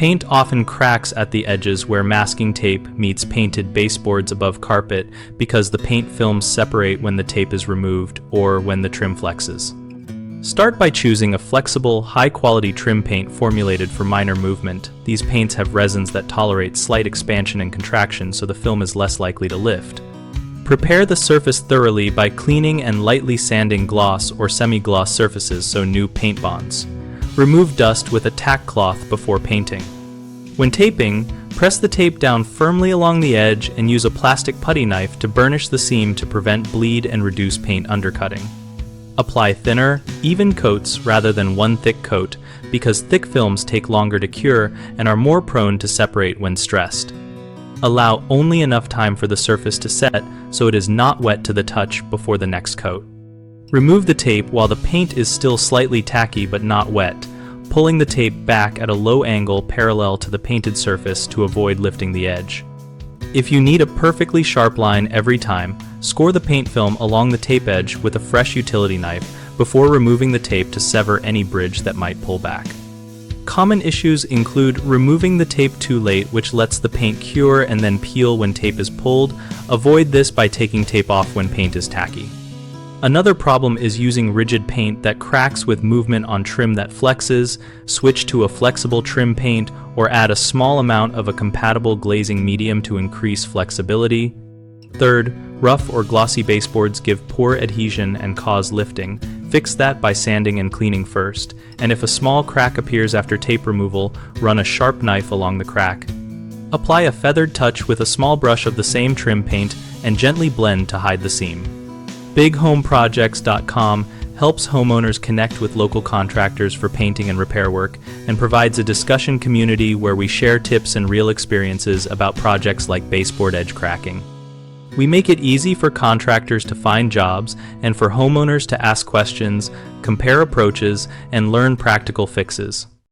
Paint often cracks at the edges where masking tape meets painted baseboards above carpet because the paint films separate when the tape is removed or when the trim flexes. Start by choosing a flexible, high-quality trim paint formulated for minor movement. These paints have resins that tolerate slight expansion and contraction, so the film is less likely to lift. Prepare the surface thoroughly by cleaning and lightly sanding gloss or semi-gloss surfaces so new paint bonds. Remove dust with a tack cloth before painting. When taping, press the tape down firmly along the edge and use a plastic putty knife to burnish the seam to prevent bleed and reduce paint undercutting. Apply thinner, even coats rather than one thick coat because thick films take longer to cure and are more prone to separate when stressed. Allow only enough time for the surface to set so it is not wet to the touch before the next coat. Remove the tape while the paint is still slightly tacky but not wet, pulling the tape back at a low angle parallel to the painted surface to avoid lifting the edge. If you need a perfectly sharp line every time, score the paint film along the tape edge with a fresh utility knife before removing the tape to sever any bridge that might pull back. Common issues include removing the tape too late, which lets the paint cure and then peel when tape is pulled. Avoid this by taking tape off when paint is tacky. Another problem is using rigid paint that cracks with movement on trim that flexes. Switch to a flexible trim paint or add a small amount of a compatible glazing medium to increase flexibility. Third, rough or glossy baseboards give poor adhesion and cause lifting. Fix that by sanding and cleaning first, and if a small crack appears after tape removal, run a sharp knife along the crack. Apply a feathered touch with a small brush of the same trim paint and gently blend to hide the seam. BigHomeProjects.com helps homeowners connect with local contractors for painting and repair work and provides a discussion community where we share tips and real experiences about projects like baseboard edge cracking. We make it easy for contractors to find jobs and for homeowners to ask questions, compare approaches, and learn practical fixes.